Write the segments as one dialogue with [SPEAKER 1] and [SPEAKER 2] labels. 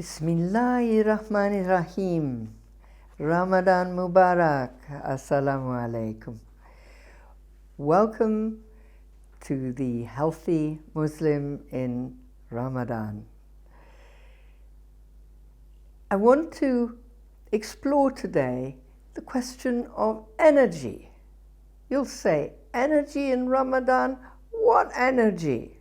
[SPEAKER 1] Bismillahirrahmanirrahim. Ramadan Mubarak. Assalamu alaikum. Welcome to the Healthy Muslim in Ramadan. I want to explore today the question of energy. You'll say, energy in Ramadan? What energy?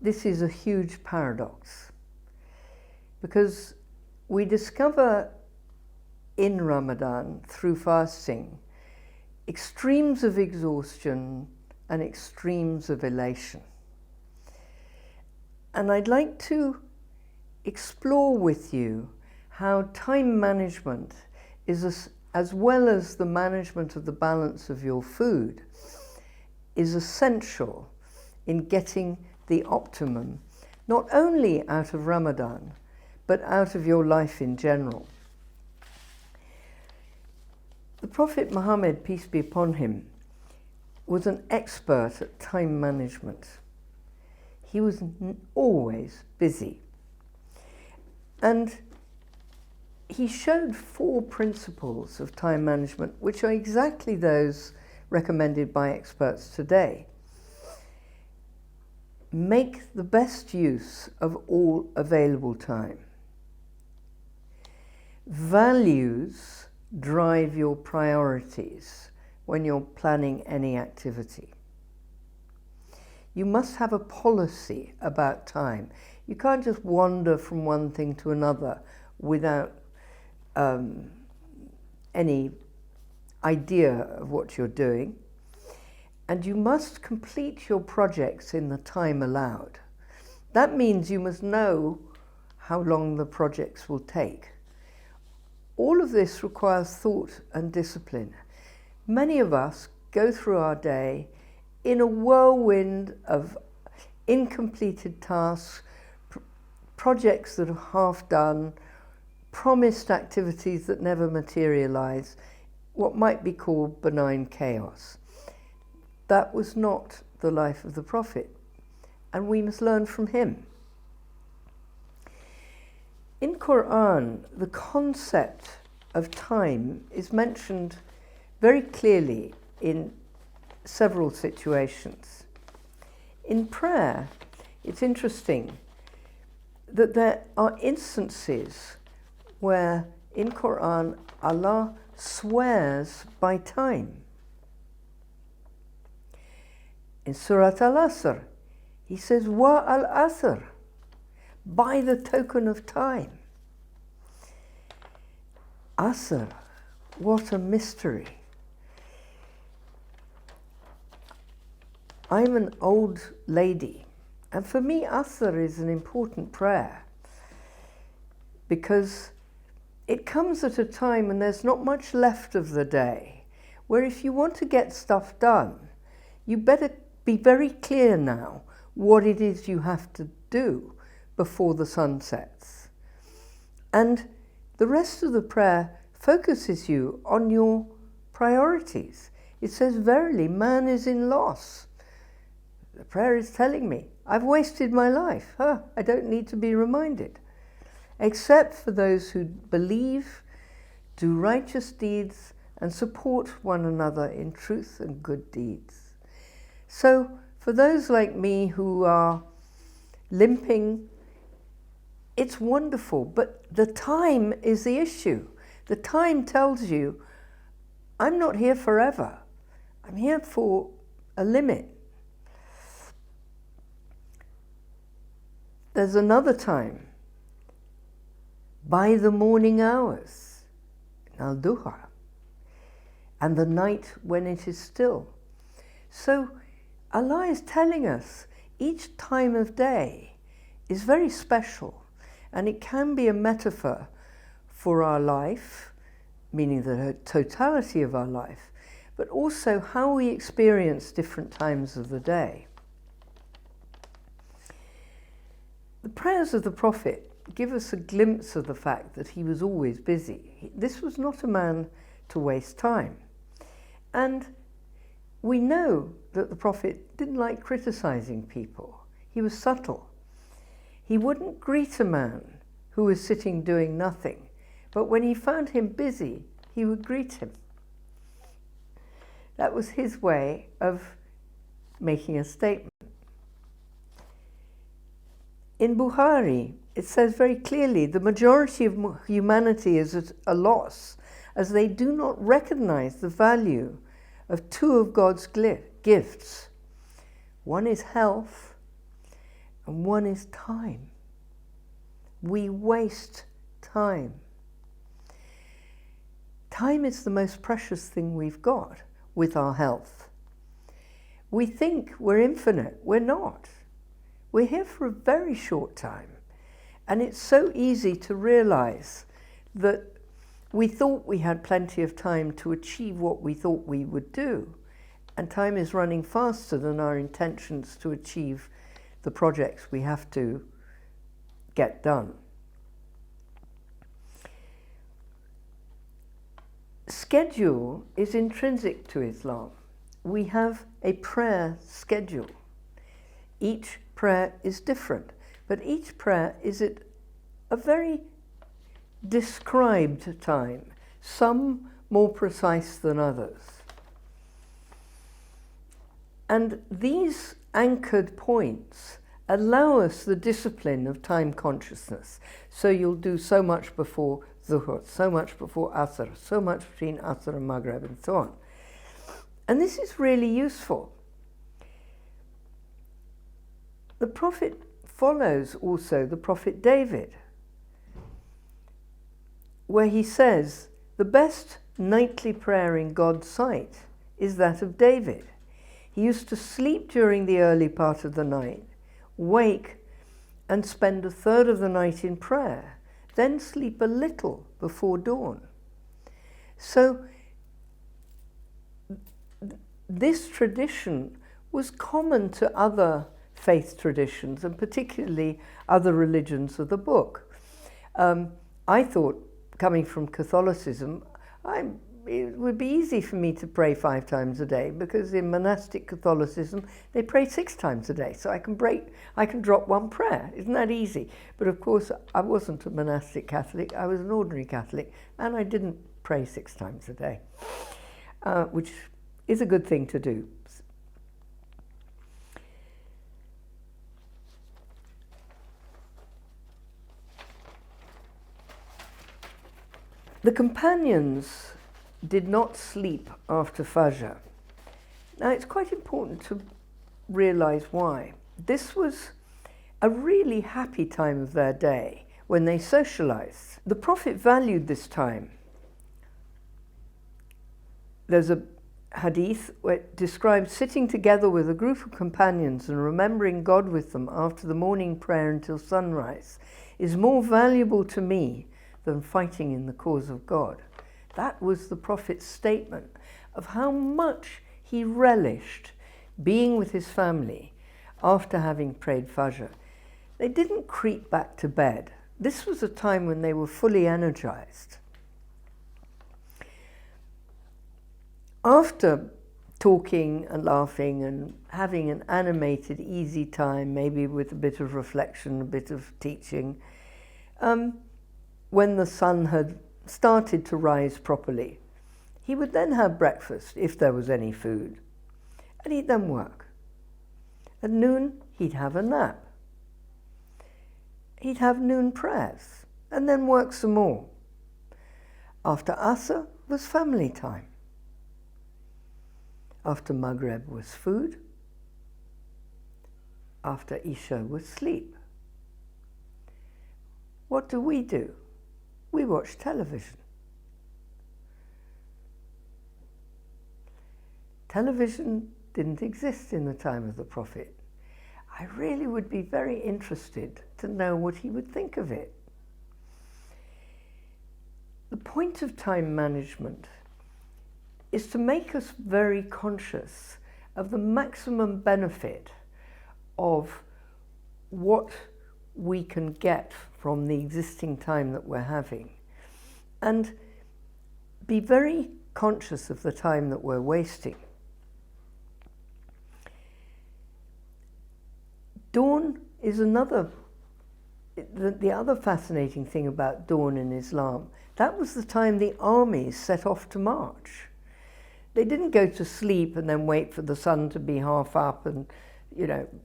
[SPEAKER 1] This is a huge paradox, because we discover in Ramadan, through fasting, extremes of exhaustion and extremes of elation. And I'd like to explore with you how time management is, as well as the management of the balance of your food, is essential in getting the optimum, not only out of Ramadan, but out of your life in general. The Prophet Muhammad, peace be upon him, was an expert at time management. He was always busy. And he showed 4 principles of time management, which are exactly those recommended by experts today. Make the best use of all available time. Values drive your priorities when you're planning any activity. You must have a policy about time. You can't just wander from one thing to another without any idea of what you're doing. And you must complete your projects in the time allowed. That means you must know how long the projects will take. All of this requires thought and discipline. Many of us go through our day in a whirlwind of incompleted tasks, projects that are half done, promised activities that never materialize, what might be called benign chaos. That was not the life of the Prophet, and we must learn from him. In Quran, the concept of time is mentioned very clearly in several situations. In prayer, it's interesting that there are instances where in Quran Allah swears by time. In Surah Al-Asr, he says, Wa al-Asr, by the token of time. Asr, what a mystery. I'm an old lady, and for me Asr is an important prayer, because it comes at a time when there's not much left of the day, where if you want to get stuff done, you better be very clear now what it is you have to do before the sun sets. And the rest of the prayer focuses you on your priorities. It says, verily, man is in loss. The prayer is telling me, I've wasted my life. I don't need to be reminded. Except for those who believe, do righteous deeds, and support one another in truth and good deeds. So, for those like me who are limping, it's wonderful, but the time is the issue. The time tells you, I'm not here forever. I'm here for a limit. There's another time, by the morning hours, al-duha, and the night when it is still. So Allah is telling us each time of day is very special, and it can be a metaphor for our life, meaning the totality of our life, but also how we experience different times of the day. The prayers of the Prophet give us a glimpse of the fact that he was always busy. This was not a man to waste time. And we know that the Prophet didn't like criticizing people. He was subtle. He wouldn't greet a man who was sitting doing nothing. But when he found him busy, he would greet him. That was his way of making a statement. In Bukhari, it says very clearly, the majority of humanity is at a loss, as they do not recognize the value of two of God's gifts. One is health, and one is time. We waste time. Time is the most precious thing we've got with our health. We think we're infinite. We're not. We're here for a very short time. And it's so easy to realize that we thought we had plenty of time to achieve what we thought we would do. And time is running faster than our intentions to achieve the projects we have to get done. Schedule is intrinsic to Islam. We have a prayer schedule. Each prayer is different, but each prayer is at a very described time, some more precise than others. And these anchored points allow us the discipline of time consciousness. So you'll do so much before Zuhr, so much before Asr, so much between Asr and Maghrib, and so on. And this is really useful. The Prophet follows also the Prophet David, where he says, the best nightly prayer in God's sight is that of David. He used to sleep during the early part of the night, wake and spend a third of the night in prayer, then sleep a little before dawn. So this tradition was common to other faith traditions, and particularly other religions of the book. I thought, coming from Catholicism, it would be easy for me to pray 5 times a day, because in monastic Catholicism they pray 6 times a day, so I can drop one prayer. Isn't that easy? But of course I wasn't a monastic Catholic, I was an ordinary Catholic, and I didn't pray 6 times a day, which is a good thing to do. The companions did not sleep after Fajr. Now it's quite important to realize why. This was a really happy time of their day when they socialized. The Prophet valued this time. There's a hadith where it describes sitting together with a group of companions and remembering God with them after the morning prayer until sunrise is more valuable to me than fighting in the cause of God. That was the Prophet's statement of how much he relished being with his family after having prayed Fajr. They didn't creep back to bed. This was a time when they were fully energized. After talking and laughing and having an animated, easy time, maybe with a bit of reflection, a bit of teaching, when the sun had started to rise properly, he would then have breakfast, if there was any food, and he'd then work. At noon, he'd have a nap. He'd have noon prayers, and then work some more. After Asr was family time. After Maghrib was food. After Isha was sleep. What do? We watch television. Television didn't exist in the time of the Prophet. I really would be very interested to know what he would think of it. The point of time management is to make us very conscious of the maximum benefit of what we can get from the existing time that we're having, and be very conscious of the time that we're wasting. Dawn is another the other fascinating thing about dawn in Islam, that was the time the armies set off to march. They didn't go to sleep and then wait for the sun to be half up and,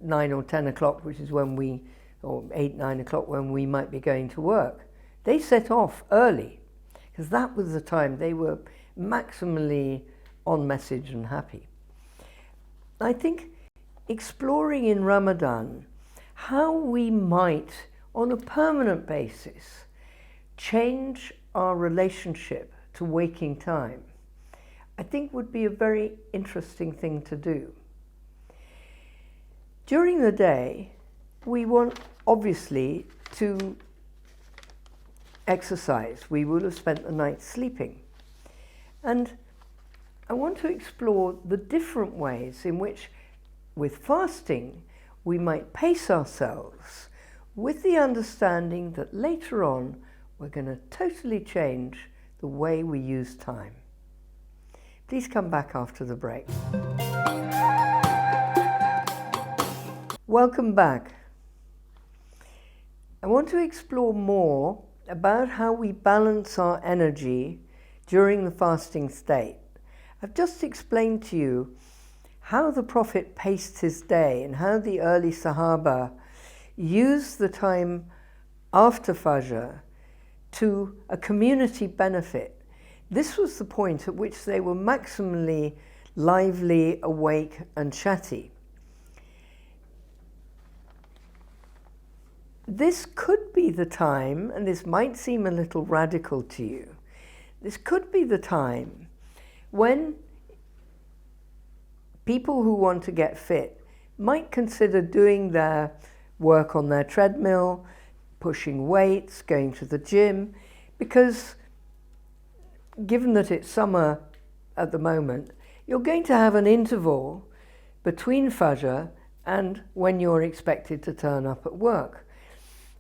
[SPEAKER 1] 9 or 10 o'clock, which is when or 8, 9 o'clock when we might be going to work. They set off early because that was the time they were maximally on message and happy. I think exploring in Ramadan how we might, on a permanent basis, change our relationship to waking time, I think would be a very interesting thing to do. During the day, we want, obviously, to exercise. We will have spent the night sleeping. And I want to explore the different ways in which, with fasting, we might pace ourselves with the understanding that later on we're going to totally change the way we use time. Please come back after the break. Welcome back. I want to explore more about how we balance our energy during the fasting state. I've just explained to you how the Prophet paced his day and how the early Sahaba used the time after Fajr to a community benefit. This was the point at which they were maximally lively, awake and chatty. This could be the time, and this might seem a little radical to you, this could be the time when people who want to get fit might consider doing their work on their treadmill, pushing weights, going to the gym, because given that it's summer at the moment, you're going to have an interval between Fajr and when you're expected to turn up at work.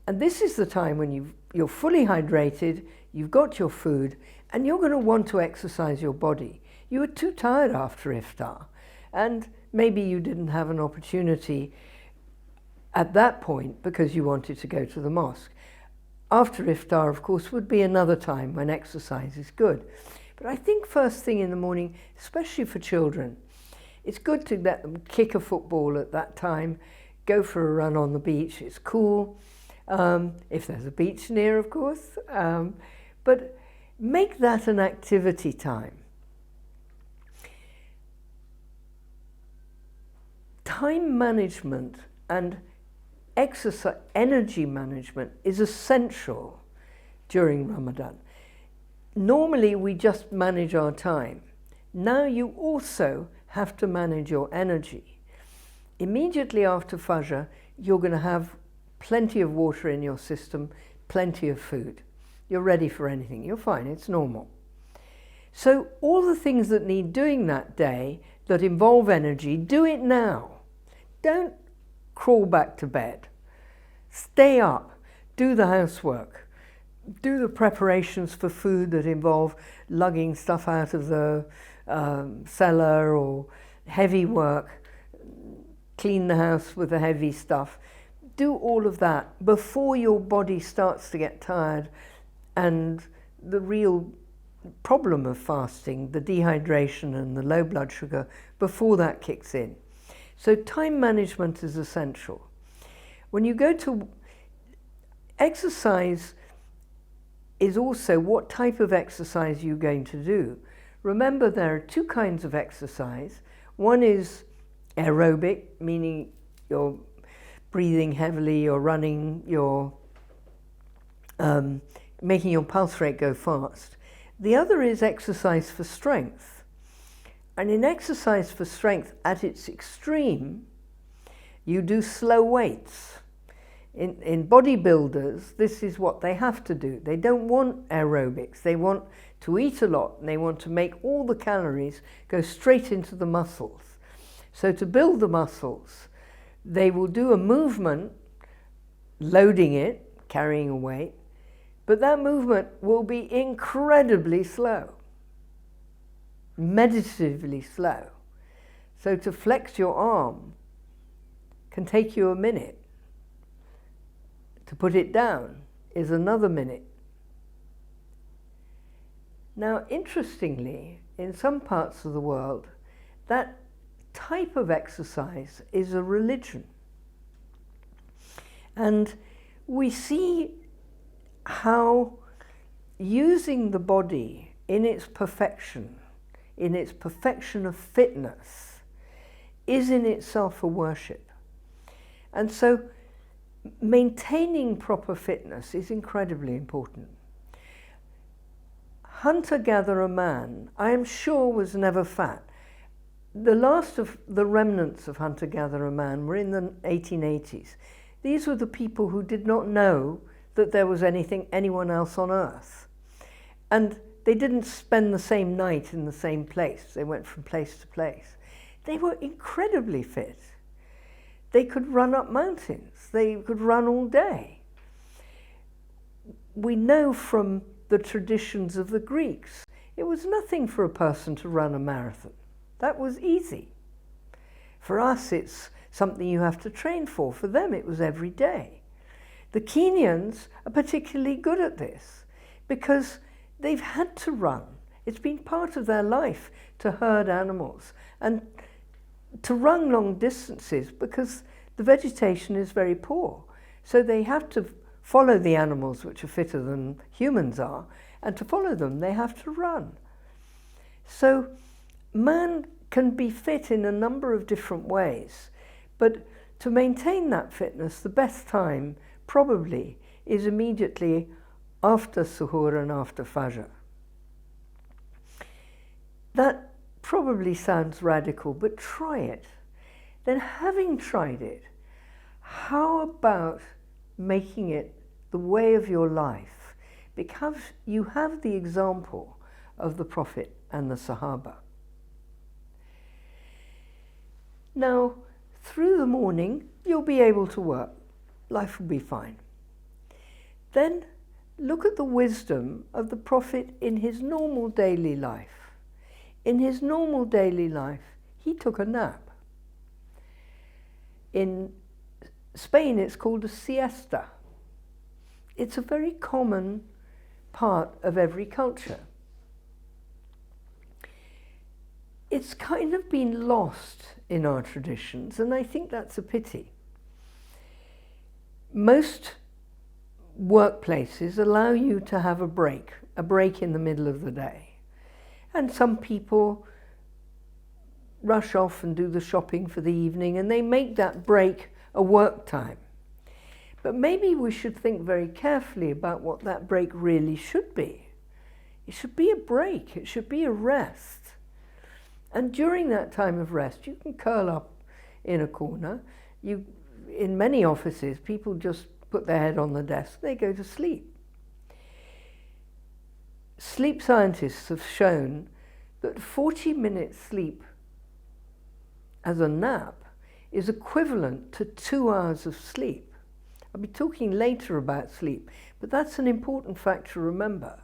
[SPEAKER 1] And this is the time when you're fully hydrated, you've got your food, and you're going to want to exercise your body. You were too tired after iftar, and maybe you didn't have an opportunity at that point because you wanted to go to the mosque. After iftar, of course, would be another time when exercise is good. But I think first thing in the morning, especially for children, it's good to let them kick a football at that time, go for a run on the beach, it's cool. If there's a beach near, of course, but make that an activity time. Time management and exercise, energy management is essential during Ramadan. Normally we just manage our time. Now you also have to manage your energy. Immediately after Fajr, you're going to have plenty of water in your system, plenty of food. You're ready for anything. You're fine, it's normal. So all the things that need doing that day that involve energy, do it now. Don't crawl back to bed. Stay up, do the housework, do the preparations for food that involve lugging stuff out of the cellar or heavy work, clean the house with the heavy stuff. Do all of that before your body starts to get tired and the real problem of fasting, the dehydration and the low blood sugar, before that kicks in. So time management is essential. When you go to exercise, is also what type of exercise you're going to do. Remember, there are two kinds of exercise. One is aerobic, meaning you're breathing heavily, you're running, you're making your pulse rate go fast. The other is exercise for strength. And in exercise for strength, at its extreme, you do slow weights. In bodybuilders, this is what they have to do. They don't want aerobics. They want to eat a lot, and they want to make all the calories go straight into the muscles. So to build the muscles, they will do a movement, loading it, carrying a weight, but that movement will be incredibly slow, meditatively slow. So to flex your arm can take you a minute. To put it down is another minute. Now, interestingly, in some parts of the world, that type of exercise is a religion. And we see how using the body in its perfection of fitness, is in itself a worship. And so maintaining proper fitness is incredibly important. Hunter-gatherer man, I am sure, was never fat. The last of the remnants of hunter-gatherer man were in the 1880s. These were the people who did not know that there was anyone else on earth. And they didn't spend the same night in the same place. They went from place to place. They were incredibly fit. They could run up mountains. They could run all day. We know from the traditions of the Greeks, it was nothing for a person to run a marathon. That was easy. For us, it's something you have to train for. For them, it was every day. The Kenyans are particularly good at this because they've had to run. It's been part of their life to herd animals and to run long distances because the vegetation is very poor. So they have to follow the animals, which are fitter than humans are, and to follow them, they have to run. So man can be fit in a number of different ways, but to maintain that fitness, the best time probably is immediately after suhoor and after fajr. That probably sounds radical, but try it. Then, having tried it, how about making it the way of your life? Because you have the example of the Prophet and the Sahaba. Now, through the morning, you'll be able to work. Life will be fine. Then, look at the wisdom of the Prophet in his normal daily life. In his normal daily life, he took a nap. In Spain, it's called a siesta. It's a very common part of every culture. It's kind of been lost in our traditions, and I think that's a pity. Most workplaces allow you to have a break in the middle of the day. And some people rush off and do the shopping for the evening, and they make that break a work time. But maybe we should think very carefully about what that break really should be. It should be a break. It should be a rest. And during that time of rest, you can curl up in a corner. In many offices, people just put their head on the desk, they go to sleep. Sleep scientists have shown that 40 minutes sleep as a nap is equivalent to 2 hours of sleep. I'll be talking later about sleep, but that's an important fact to remember.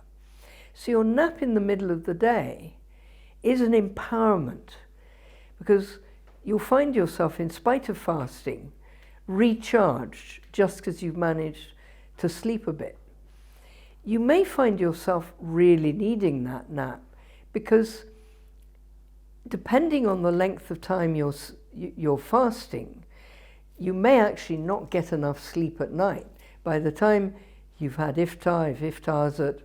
[SPEAKER 1] So your nap in the middle of the day is an empowerment, because you'll find yourself, in spite of fasting, recharged just because you've managed to sleep a bit. You may find yourself really needing that nap because depending on the length of time you're fasting, you may actually not get enough sleep at night. By the time you've had iftar, if iftar's at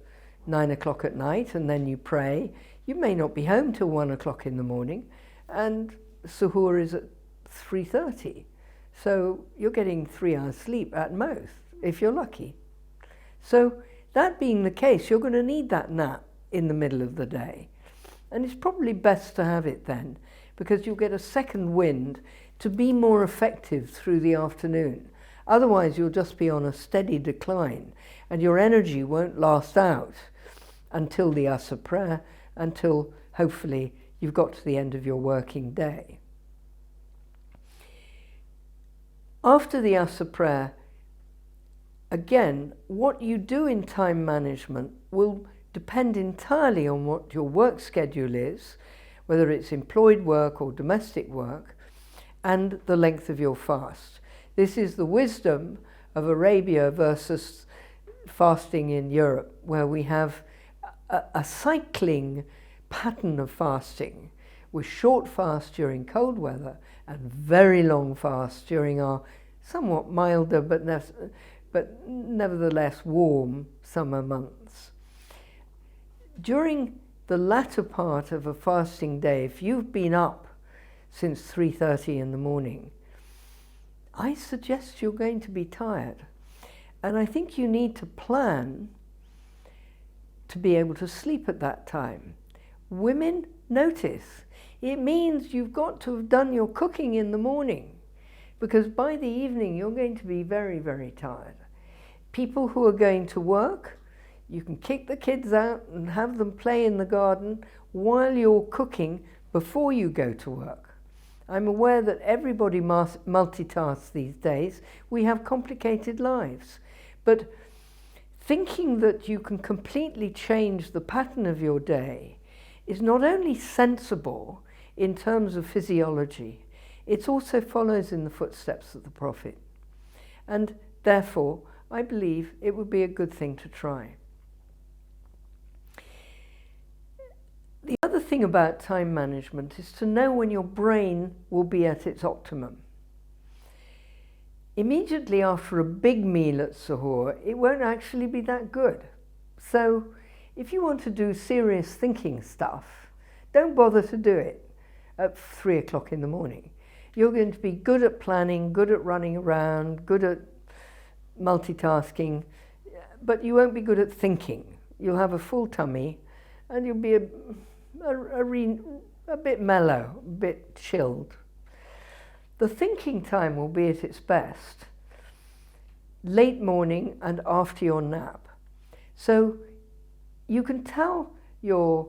[SPEAKER 1] 9 o'clock at night and then you pray, you may not be home till 1 o'clock in the morning, and suhoor is at 3:30. So you're getting 3 hours sleep at most, if you're lucky. So that being the case, you're going to need that nap in the middle of the day. And it's probably best to have it then, because you'll get a second wind to be more effective through the afternoon. Otherwise, you'll just be on a steady decline, and your energy won't last out until the Asr prayer, until hopefully you've got to the end of your working day. After the Asr prayer, again, what you do in time management will depend entirely on what your work schedule is, whether it's employed work or domestic work, and the length of your fast. This is the wisdom of Arabia versus fasting in Europe, where we have a cycling pattern of fasting, with short fasts during cold weather and very long fasts during our somewhat milder but nevertheless warm summer months. During the latter part of a fasting day, if you've been up since 3:30 in the morning, I suggest you're going to be tired. And I think you need to plan to be able to sleep at that time. Women, notice, it means you've got to have done your cooking in the morning, because by the evening you're going to be very, very tired. People who are going to work, you can kick the kids out and have them play in the garden while you're cooking before you go to work. I'm aware that everybody multitasks these days. We have complicated lives. But thinking that you can completely change the pattern of your day is not only sensible in terms of physiology, it also follows in the footsteps of the Prophet. And therefore, I believe it would be a good thing to try. The other thing about time management is to know when your brain will be at its optimum. Immediately after a big meal at suhoor, it won't actually be that good. So if you want to do serious thinking stuff, don't bother to do it at 3 o'clock in the morning. You're going to be good at planning, good at running around, good at multitasking, but you won't be good at thinking. You'll have a full tummy and you'll be a bit mellow, a bit chilled. The thinking time will be at its best late morning and after your nap. So you can tell your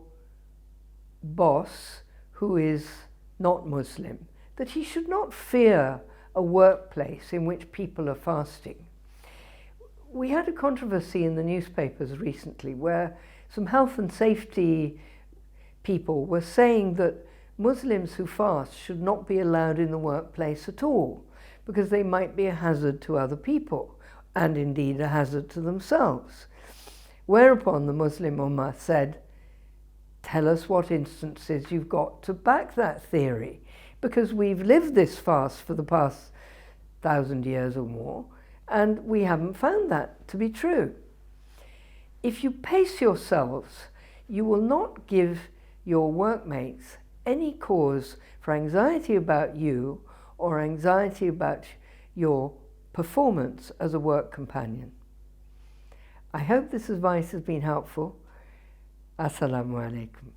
[SPEAKER 1] boss, who is not Muslim, that he should not fear a workplace in which people are fasting. We had a controversy in the newspapers recently where some health and safety people were saying that Muslims who fast should not be allowed in the workplace at all because they might be a hazard to other people and indeed a hazard to themselves. Whereupon the Muslim Ummah said, tell us what instances you've got to back that theory, because we've lived this fast for the past 1,000 years or more and we haven't found that to be true. If you pace yourselves, you will not give your workmates any cause for anxiety about you or anxiety about your performance as a work companion. I hope this advice has been helpful. Assalamu alaikum.